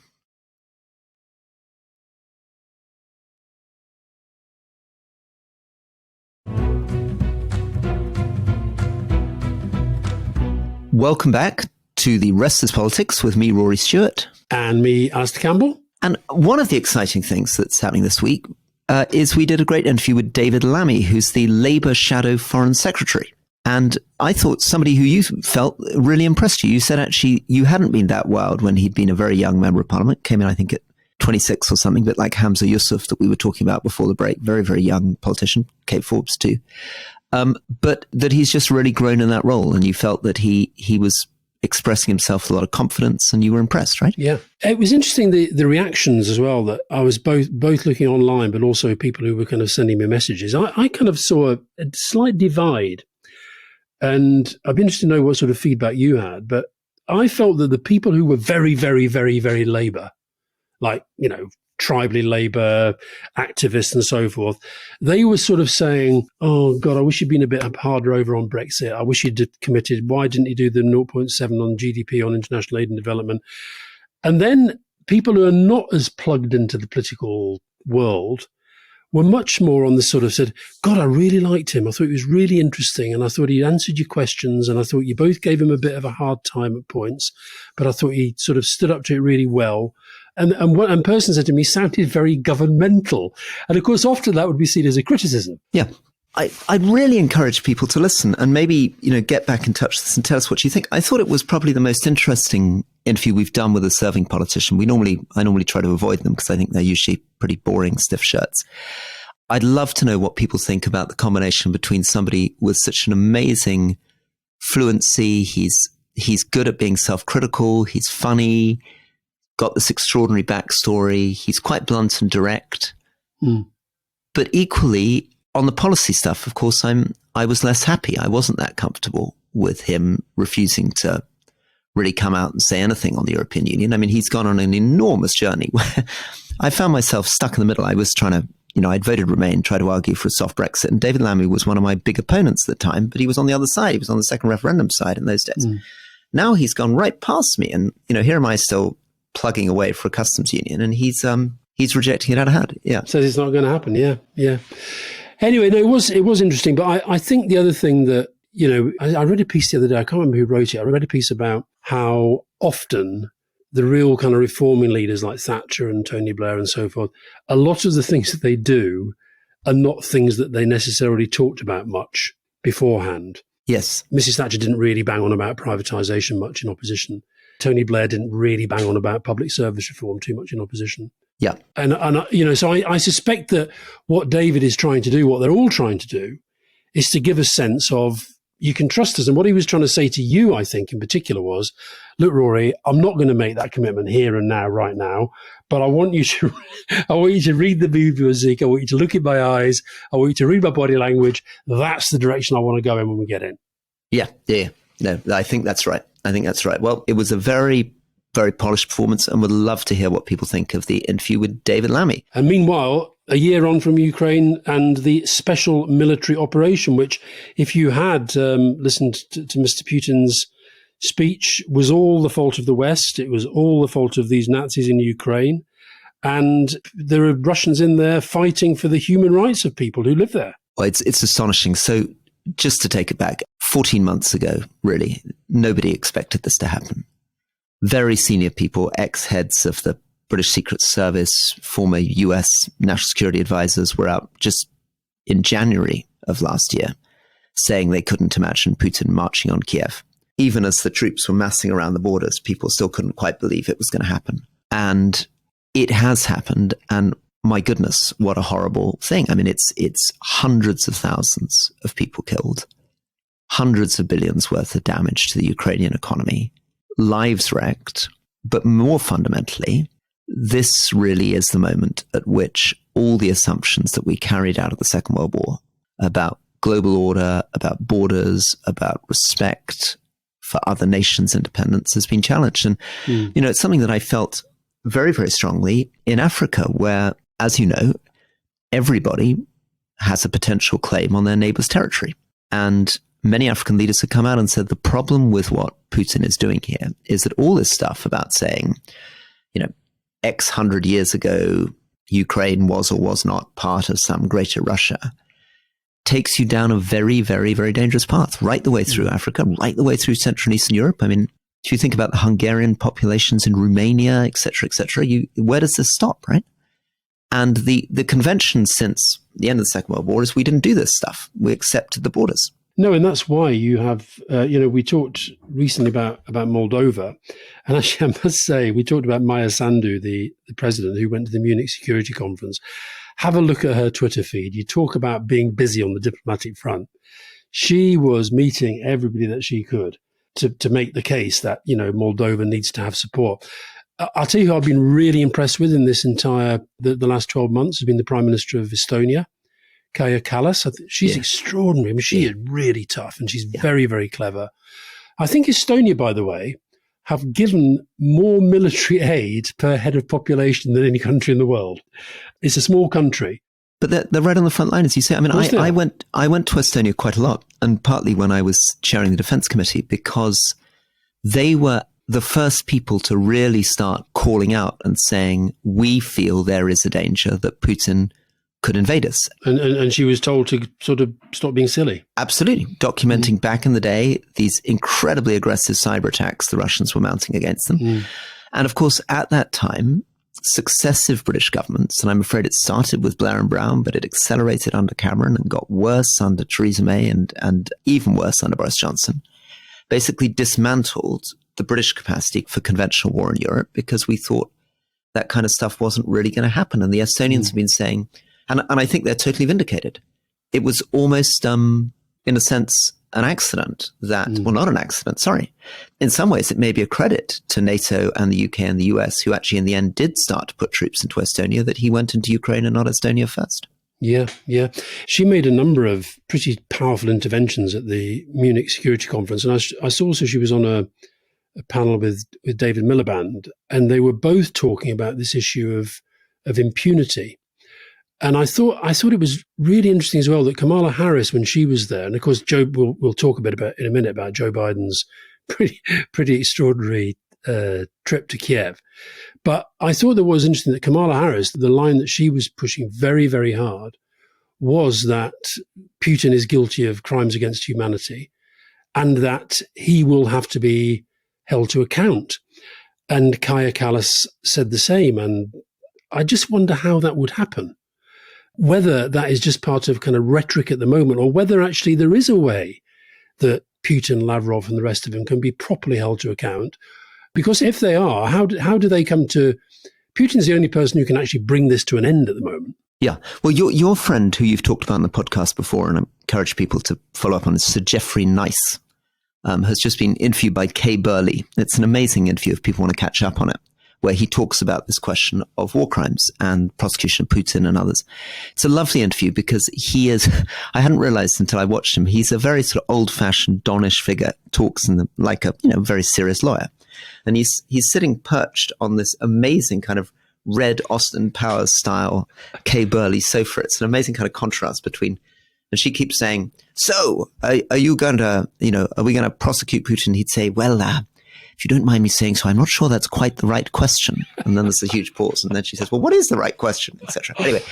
Welcome back to the Restless Politics with me, Rory Stewart. And me, Alastair Campbell. And one of the exciting things that's happening this week is we did a great interview with David Lammy, who's the Labour Shadow Foreign Secretary. And I thought somebody who you felt really impressed you. You said actually you hadn't been that wild when he'd been a very young member of parliament, came in, I think, at 26 or something, but like Hamza Yusuf that we were talking about before the break, very, very young politician, Kate Forbes too. But that he's just really grown in that role, and you felt that he was expressing himself with a lot of confidence, and you were impressed, right? Yeah. It was interesting, the reactions as well, that I was both looking online, but also people who were kind of sending me messages. I kind of saw a slight divide, and I'd be interested to know what sort of feedback you had, but I felt that the people who were very, very, very, very Labour, like, you know, tribally Labour activists and so forth, they were sort of saying, oh God, I wish you'd been a bit harder over on Brexit. I wish you'd committed. Why didn't you do the 0.7 on GDP on international aid and development? And then people who are not as plugged into the political world were much more on the sort of said, God, I really liked him. I thought he was really interesting. And I thought he answered your questions. And I thought you both gave him a bit of a hard time at points, but I thought he sort of stood up to it really well. And one person said to me, sounded very governmental. And of course, often that would be seen as a criticism. Yeah. I'd really encourage people to listen and maybe, you know, get back in touch with us and tell us what you think. I thought it was probably the most interesting interview we've done with a serving politician. I normally try to avoid them because I think they're usually pretty boring, stiff shirts. I'd love to know what people think about the combination between somebody with such an amazing fluency. He's good at being self-critical. He's funny, got this extraordinary backstory. He's quite blunt and direct. But equally, on the policy stuff, of course, I was less happy. I wasn't that comfortable with him refusing to really come out and say anything on the European Union. I mean, he's gone on an enormous journey where I found myself stuck in the middle. I was trying to, you know, I'd voted Remain, tried to argue for a soft Brexit, and David Lammy was one of my big opponents at the time, but he was on the other side. He was on the second referendum side in those days. Now he's gone right past me, and, you know, here am I still plugging away for a customs union, and he's rejecting it out of hand. Yeah. Says it's not going to happen. Yeah. Anyway, no, it was interesting. But I think the other thing that, you know, I read a piece the other day, I can't remember who wrote it. I read a piece about how often the real kind of reforming leaders like Thatcher and Tony Blair and so forth, a lot of the things that they do are not things that they necessarily talked about much beforehand. Yes. Mrs. Thatcher didn't really bang on about privatisation much in opposition. Tony Blair didn't really bang on about public service reform too much in opposition. Yeah. And so I suspect that what David is trying to do, what they're all trying to do, is to give a sense of, you can trust us. And what he was trying to say to you, I think, in particular was, look, Rory, I'm not going to make that commitment here and now, right now, but I want you to read the biodiversity. I want you to look in my eyes. I want you to read my body language. That's the direction I want to go in when we get in. Yeah. No, I think that's right. Well, it was a very, very polished performance, and would love to hear what people think of the interview with David Lammy. And meanwhile, a year on from Ukraine and the special military operation, which, if you had listened to Mr. Putin's speech, was all the fault of the West. It was all the fault of these Nazis in Ukraine. And there are Russians in there fighting for the human rights of people who live there. Well, it's astonishing. So just to take it back, 14 months ago, really, nobody expected this to happen. Very senior people, ex-heads of the British Secret Service, former US national security advisors, were out just in January of last year saying they couldn't imagine Putin marching on Kiev. Even as the troops were massing around the borders, people still couldn't quite believe it was going to happen. And it has happened. And my goodness, what a horrible thing. I mean, it's hundreds of thousands of people killed, hundreds of billions worth of damage to the Ukrainian economy, lives wrecked. But more fundamentally, this really is the moment at which all the assumptions that we carried out of the Second World War about global order, about borders, about respect for other nations' independence has been challenged. And, it's something that I felt very, very strongly in Africa, where, as you know, everybody has a potential claim on their neighbor's territory. And many African leaders have come out and said the problem with what Putin is doing here is that all this stuff about saying, X hundred years ago, Ukraine was or was not part of some greater Russia, takes you down a very, very, very dangerous path, right the way through Africa, right the way through Central and Eastern Europe. I mean, if you think about the Hungarian populations in Romania, et cetera, where does this stop, right? And the convention since the end of the Second World War is we didn't do this stuff. We accepted the borders. No, and that's why you have, we talked recently about Moldova. And actually, I must say, we talked about Maya Sandu, the president who went to the Munich Security Conference. Have a look at her Twitter feed. You talk about being busy on the diplomatic front. She was meeting everybody that she could to make the case that, Moldova needs to have support. I'll tell you who I've been really impressed with in this entire, the last 12 months has been the Prime Minister of Estonia, Kaja Kallas. She's extraordinary. I mean, she is really tough and she's very, very clever. I think Estonia, by the way, have given more military aid per head of population than any country in the world. It's a small country. But they're right on the front line, as you say. I mean, I went to Estonia quite a lot, and partly when I was chairing the Defense Committee, because they were the first people to really start calling out and saying, we feel there is a danger that Putin could invade us. And she was told to sort of stop being silly. Absolutely. Documenting back in the day, these incredibly aggressive cyber attacks the Russians were mounting against them. And of course, at that time, successive British governments, and I'm afraid it started with Blair and Brown, but it accelerated under Cameron and got worse under Theresa May and even worse under Boris Johnson, basically dismantled the British capacity for conventional war in Europe because we thought that kind of stuff wasn't really going to happen. And the Estonians have been saying, and I think they're totally vindicated. It was almost, in a sense, an accident that, well, not an accident, sorry. In some ways, it may be a credit to NATO and the UK and the US, who actually in the end did start to put troops into Estonia, that he went into Ukraine and not Estonia first. Yeah. She made a number of pretty powerful interventions at the Munich Security Conference. And I saw also she was on a panel with David Miliband, and they were both talking about this issue of impunity. And I thought it was really interesting as well that Kamala Harris, when she was there, and of course, we'll talk a bit about in a minute about Joe Biden's pretty extraordinary trip to Kiev. But I thought it was interesting that Kamala Harris, the line that she was pushing very, very hard was that Putin is guilty of crimes against humanity and that he will have to be held to account. And Kaja Kallas said the same. And I just wonder how that would happen. Whether that is just part of kind of rhetoric at the moment, or whether actually there is a way that Putin, Lavrov and the rest of them can be properly held to account. Because if they are, how do they come to... Putin's the only person who can actually bring this to an end at the moment. Yeah. Well, your friend who you've talked about on the podcast before, and I encourage people to follow up on this, Sir Geoffrey Nice, has just been interviewed by Kay Burley. It's an amazing interview if people want to catch up on it, where he talks about this question of war crimes and prosecution of Putin and others. It's a lovely interview because he is, I hadn't realized until I watched him, he's a very sort of old-fashioned Donish figure, talks like a very serious lawyer. And he's sitting perched on this amazing kind of red Austin Powers style Kay Burley sofa. It's an amazing kind of contrast between, and she keeps saying, so are you going to, are we going to prosecute Putin? He'd say, well, if you don't mind me saying so, I'm not sure that's quite the right question. And then there's a huge pause. And then she says, well, what is the right question, etc. Anyway,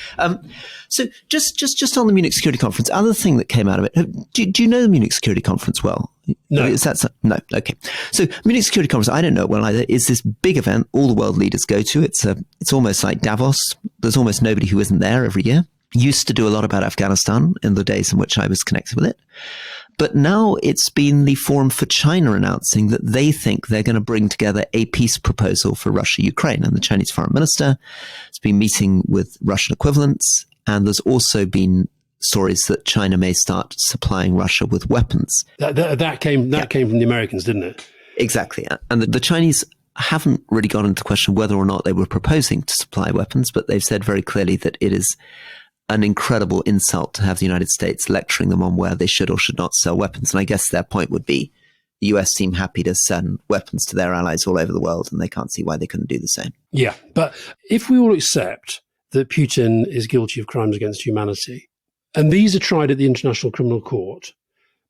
so just on the Munich Security Conference, other thing that came out of it, do you know the Munich Security Conference well? No. No. Okay. So Munich Security Conference, I don't know it well either, is this big event all the world leaders go to. It's almost like Davos. There's almost nobody who isn't there every year. Used to do a lot about Afghanistan in the days in which I was connected with it. But now it's been the forum for China announcing that they think they're going to bring together a peace proposal for Russia-Ukraine. And the Chinese foreign minister has been meeting with Russian equivalents. And there's also been stories that China may start supplying Russia with weapons. That came from the Americans, didn't it? Exactly. And the Chinese haven't really gone into question whether or not they were proposing to supply weapons, but they've said very clearly that it is an incredible insult to have the United States lecturing them on where they should or should not sell weapons. And I guess their point would be the US seem happy to send weapons to their allies all over the world, and they can't see why they couldn't do the same. Yeah, but if we all accept that Putin is guilty of crimes against humanity, and these are tried at the International Criminal Court,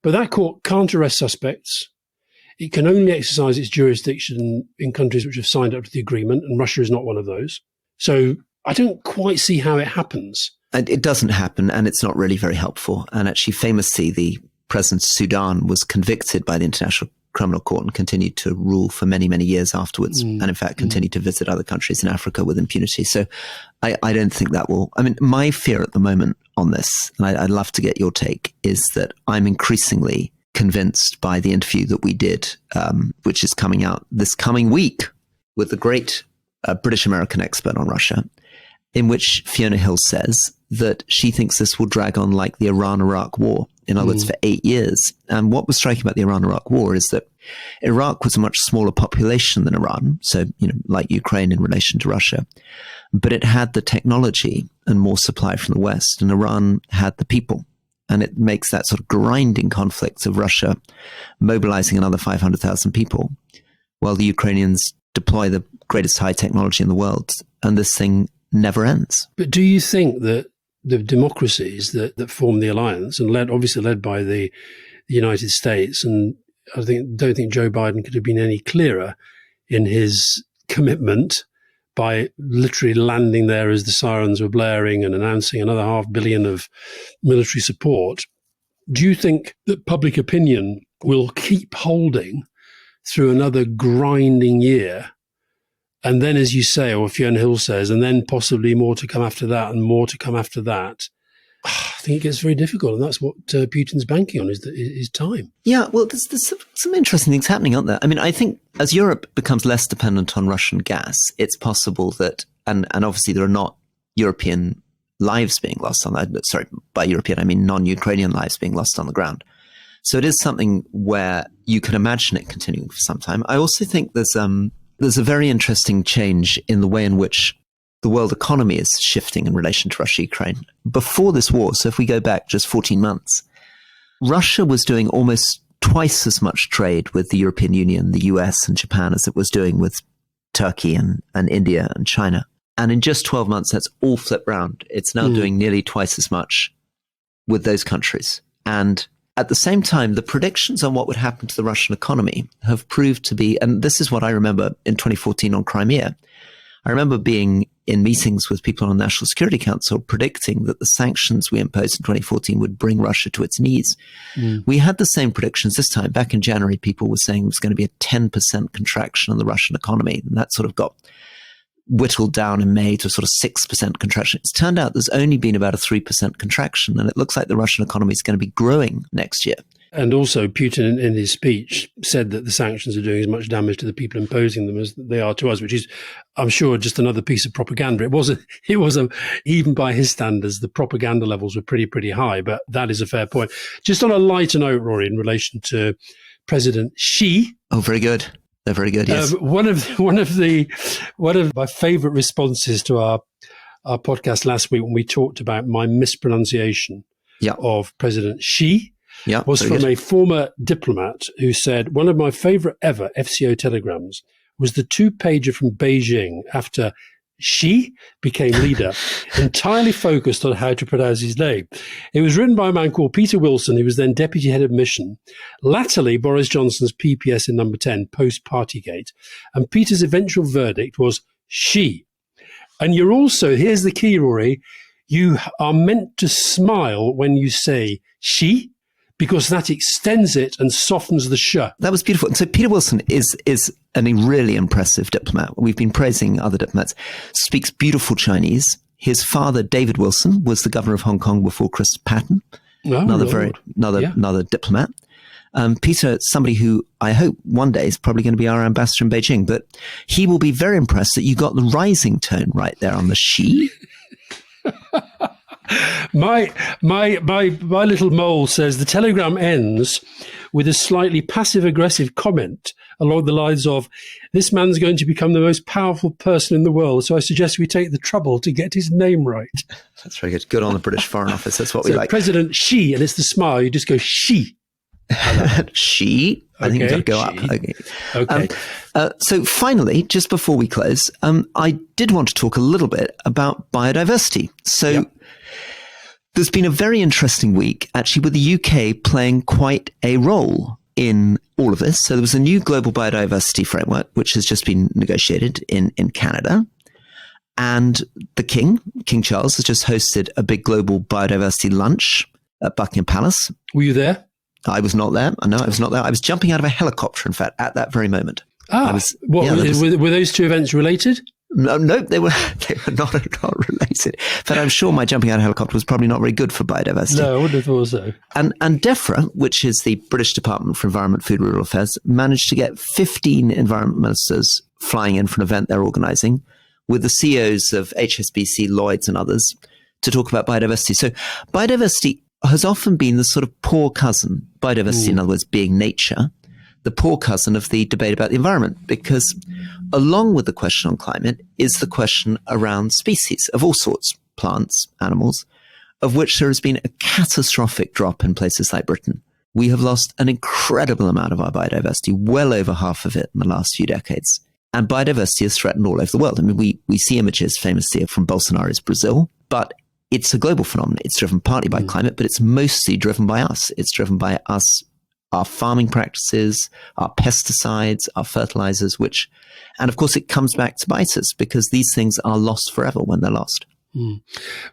but that court can't arrest suspects. It can only exercise its jurisdiction in countries which have signed up to the agreement, and Russia is not one of those. So I don't quite see how it happens. And it doesn't happen, and it's not really very helpful. And actually, famously, the president of Sudan was convicted by the International Criminal Court and continued to rule for many, many years afterwards, and in fact continued to visit other countries in Africa with impunity. So I don't think that will... I mean, my fear at the moment on this, and I'd love to get your take, is that I'm increasingly convinced by the interview that we did, which is coming out this coming week with the great British-American expert on Russia, in which Fiona Hill says that she thinks this will drag on like the Iran-Iraq war, in other words, for 8 years. And what was striking about the Iran-Iraq war is that Iraq was a much smaller population than Iran, so, like Ukraine in relation to Russia, but it had the technology and more supply from the West, and Iran had the people. And it makes that sort of grinding conflict of Russia mobilizing another 500,000 people while the Ukrainians deploy the greatest high technology in the world. And this thing never ends. But do you think that the democracies that form the alliance, and obviously led by the United States, and I don't think Joe Biden could have been any clearer in his commitment by literally landing there as the sirens were blaring and announcing another $500 million of military support. Do you think that public opinion will keep holding through another grinding year? And then, as you say, or Fiona Hill says, and then possibly more to come after that and more to come after that. I think it gets very difficult, and that's what Putin's banking on is time. Yeah, well, there's some interesting things happening, aren't there? I mean, I think as Europe becomes less dependent on Russian gas, it's possible that, and obviously there are not European lives being lost on that. Sorry, by European, I mean non-Ukrainian lives being lost on the ground. So it is something where you can imagine it continuing for some time. I also think there's a very interesting change in the way in which the world economy is shifting in relation to Russia-Ukraine. Before this war, so if we go back just 14 months, Russia was doing almost twice as much trade with the European Union, the US and Japan as it was doing with Turkey and India and China. And in just 12 months, that's all flipped round. It's now doing nearly twice as much with those countries. And at the same time, the predictions on what would happen to the Russian economy have proved to be, and this is what I remember in 2014 on Crimea. I remember being in meetings with people on the National Security Council predicting that the sanctions we imposed in 2014 would bring Russia to its knees. We had the same predictions this time. Back in January, people were saying it was going to be a 10% contraction in the Russian economy. And that sort of got whittled down in May to sort of 6% contraction. It's turned out there's only been about a 3% contraction, and it looks like the Russian economy is going to be growing next year. And also Putin in his speech said that the sanctions are doing as much damage to the people imposing them as they are to us, which is, I'm sure, just another piece of propaganda. It was even by his standards, the propaganda levels were pretty high, but that is a fair point. Just on a lighter note, Rory, in relation to President Xi. Oh, very good. They're very good, yes. One of my favourite responses to our podcast last week when we talked about my mispronunciation of President Xi was from a former diplomat who said, one of my favourite ever FCO telegrams was the 2-pager from Beijing after Xi became leader, entirely focused on how to pronounce his name. It was written by a man called Peter Wilson, who was then deputy head of mission, latterly Boris Johnson's PPS in number 10, post-Partygate. And Peter's eventual verdict was Xi. And you're also, here's the key, Rory, you are meant to smile when you say Xi, because that extends it and softens the sh. That was beautiful. So Peter Wilson is a really impressive diplomat. We've been praising other diplomats. Speaks beautiful Chinese. His father, David Wilson, was the governor of Hong Kong before Chris Patton. Another diplomat. Peter, somebody who I hope one day is probably going to be our ambassador in Beijing, but he will be very impressed that you got the rising tone right there on the Xi. My little mole says the telegram ends with a slightly passive-aggressive comment along the lines of, this man's going to become the most powerful person in the world, so I suggest we take the trouble to get his name right. That's very good. Good on the British Foreign Office. That's what we like. President Xi, and it's the smile. You just go, Xi. Xi. I think you've got to go up. Okay. So finally, just before we close, I did want to talk a little bit about biodiversity. So there's been a very interesting week, actually, with the UK playing quite a role in all of this. So there was a new global biodiversity framework, which has just been negotiated in Canada. And the King Charles, has just hosted a big global biodiversity lunch at Buckingham Palace. Were you there? I was not there. No, I was not there. I was jumping out of a helicopter, in fact, at that very moment. Were those two events related? No, they were not related. But I'm sure my jumping out of a helicopter was probably not very good for biodiversity. No, I wouldn't have thought so. And DEFRA, which is the British Department for Environment, Food and Rural Affairs, managed to get 15 environment ministers flying in for an event they're organising with the CEOs of HSBC, Lloyds and others to talk about biodiversity. So biodiversity has often been the sort of poor cousin, biodiversity, in other words, being nature, the poor cousin of the debate about the environment, because along with the question on climate is the question around species of all sorts, plants, animals, of which there has been a catastrophic drop in places like Britain. We have lost an incredible amount of our biodiversity, well over half of it in the last few decades. And biodiversity is threatened all over the world. I mean, we see images famously from Bolsonaro's Brazil, but it's a global phenomenon. It's driven partly by climate, but it's mostly driven by us. It's driven by us, our farming practices, our pesticides, our fertilizers, and of course it comes back to bite us because these things are lost forever when they're lost.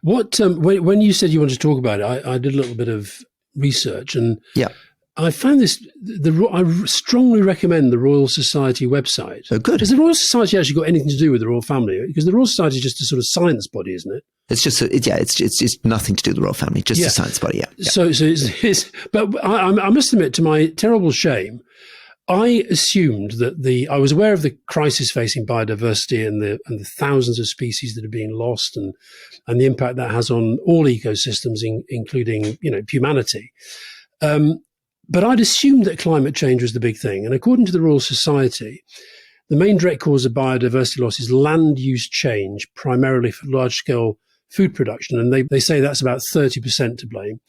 What, when you said you wanted to talk about it, I did a little bit of research and I found this, I strongly recommend the Royal Society website. Oh, good. Has the Royal Society actually got anything to do with the Royal Family? Because the Royal Society is just a sort of science body, isn't it? It's just, it's nothing to do with the Royal Family, just a science body, So but I must admit, to my terrible shame, I assumed that I was aware of the crisis facing biodiversity and the thousands of species that are being lost and the impact that has on all ecosystems, including, humanity. But I'd assumed that climate change was the big thing. And according to the Royal Society, the main direct cause of biodiversity loss is land use change, primarily for large-scale food production. And they say that's about 30% to blame.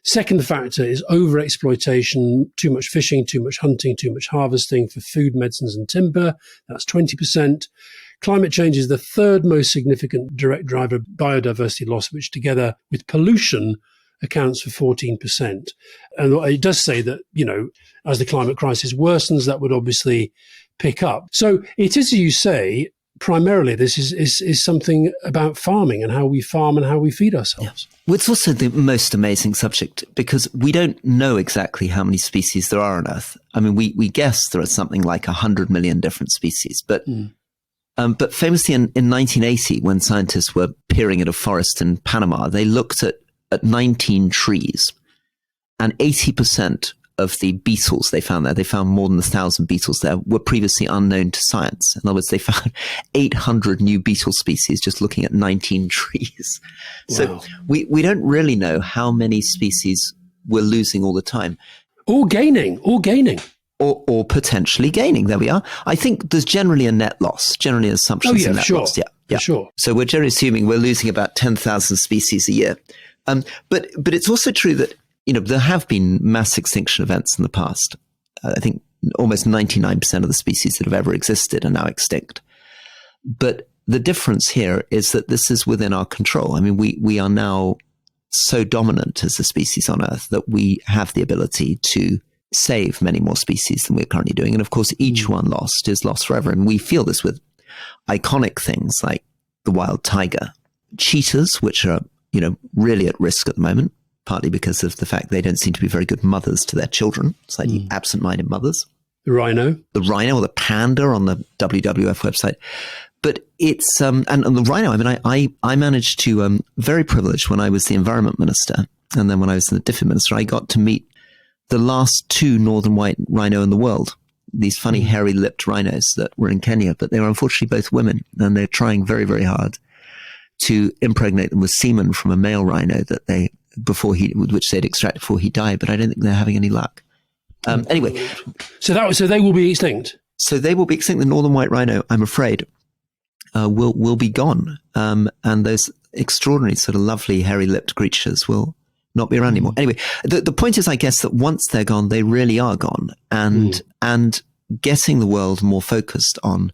Second factor is overexploitation, too much fishing, too much hunting, too much harvesting for food, medicines and timber. That's 20%. Climate change is the third most significant direct driver of biodiversity loss, which together with pollution accounts for 14%. And it does say that, as the climate crisis worsens, that would obviously pick up. So it is, as you say, primarily this is something about farming and how we farm and how we feed ourselves. Well, it's also the most amazing subject because we don't know exactly how many species there are on Earth. I mean, we guess there are something like 100 million different species, but famously in 1980, when scientists were peering at a forest in Panama, they looked at 19 trees, and 80% of the beetles they found there. They found more than 1,000 beetles there, were previously unknown to science. In other words, they found 800 new beetle species just looking at 19 trees. Wow. So we don't really know how many species we're losing all the time. Or gaining. Or potentially gaining. There we are. I think there's generally a net loss, generally assumptions of net loss. For sure. So we're generally assuming we're losing about 10,000 species a year. But it's also true that, there have been mass extinction events in the past. I think almost 99% of the species that have ever existed are now extinct. But the difference here is that this is within our control. I mean, we are now so dominant as a species on Earth that we have the ability to save many more species than we're currently doing. And of course, each one lost is lost forever. And we feel this with iconic things like the wild tiger, cheetahs, which are, really at risk at the moment, partly because of the fact they don't seem to be very good mothers to their children, slightly absent-minded mothers. The rhino or the panda on the WWF website. But it's, and the rhino, I mean, I managed to, very privileged when I was the environment minister. And then when I was the DFID minister, I got to meet the last 2 northern white rhino in the world, these funny hairy-lipped rhinos that were in Kenya, but they were unfortunately both women, and they're trying very, very hard to impregnate them with semen from a male rhino that which they'd extracted before he died, but I don't think they're having any luck. Anyway. So they will be extinct? So they will be extinct. The northern white rhino, I'm afraid, will be gone. And those extraordinary sort of lovely hairy-lipped creatures will not be around anymore. Anyway, the point is, I guess, that once they're gone, they really are gone. And getting the world more focused on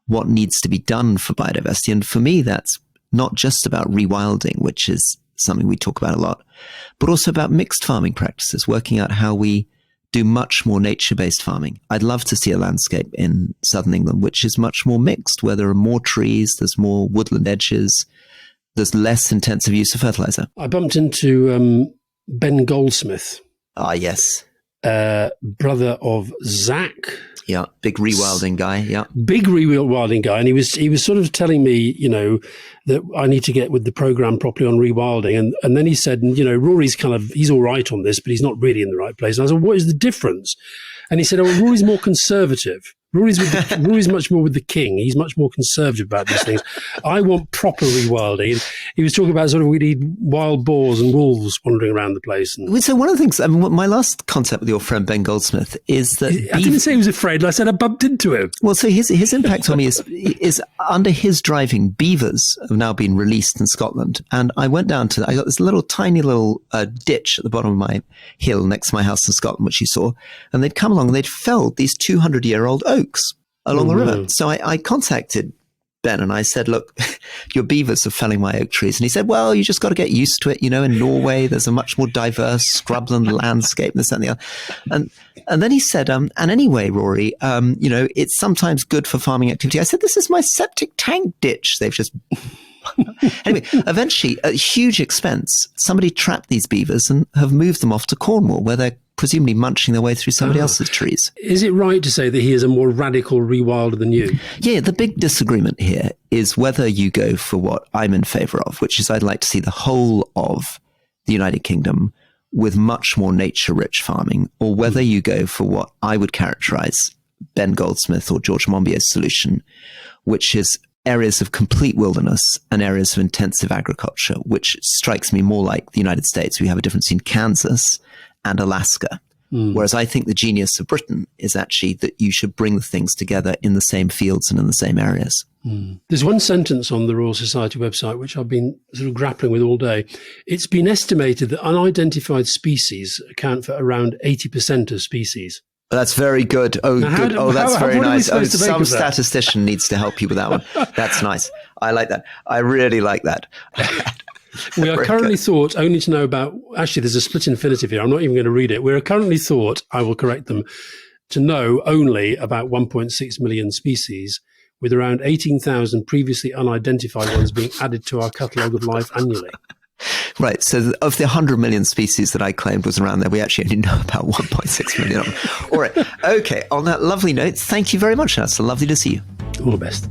what needs to be done for biodiversity. And for me, that's not just about rewilding, which is something we talk about a lot, but also about mixed farming practices, working out how we do much more nature-based farming. I'd love to see a landscape in southern England which is much more mixed, where there are more trees, there's more woodland edges, there's less intensive use of fertilizer. I bumped into Ben Goldsmith. Ah, yes. Brother of Zach. Yeah, big rewilding guy. Yeah, big rewilding guy, and he was sort of telling me, that I need to get with the program properly on rewilding, and then he said, Rory's he's all right on this, but he's not really in the right place. And I said, what is the difference? And he said, Rory's more conservative. Rory's much more with the king. He's much more conservative about these things. I want proper rewilding. He was talking about we need wild boars and wolves wandering around the place. So one of the things, my last contact with your friend Ben Goldsmith is that I didn't say he was afraid. I said I bumped into him. Well, so his impact on me is under his driving, beavers have now been released in Scotland. And I went down I got this tiny little ditch at the bottom of my hill next to my house in Scotland, which you saw. And they'd come along and they'd felled these 200-year-old oaks along the river. So I contacted Ben and I said, look, your beavers are felling my oak trees. And he said, well, you just got to get used to it. In Norway, there's a much more diverse scrubland landscape and this and the other. And then he said, and anyway, Rory, it's sometimes good for farming activity. I said, this is my septic tank ditch. They've just... Anyway, eventually, at huge expense, somebody trapped these beavers and have moved them off to Cornwall, where they're presumably munching their way through somebody else's trees. Is it right to say that he is a more radical rewilder than you? Yeah, the big disagreement here is whether you go for what I'm in favour of, which is I'd like to see the whole of the United Kingdom with much more nature-rich farming, or whether you go for what I would characterise Ben Goldsmith or George Monbiot's solution, which is areas of complete wilderness and areas of intensive agriculture, which strikes me more like the United States. We have a difference in Kansas and Alaska. Whereas I think the genius of Britain is actually that you should bring the things together in the same fields and in the same areas. There's one sentence on the Royal Society website which I've been sort of grappling with all day. It's been estimated that unidentified species account for around 80% of species. That's very good. Oh, good. That's very nice. Oh, some statistician needs to help you with that one. That's nice. I like that. I really like that. We are currently thought only to know about, actually there's a split infinitive here, I'm not even going to read it. We're currently thought, I will correct them, to know only about 1.6 million species, with around 18,000 previously unidentified ones being added to our catalogue of life annually. Right, so of the 100 million species that I claimed was around there, we actually only know about 1.6 million of them. All right, okay, on that lovely note, thank you very much, Alastair. Lovely to see you. All the best.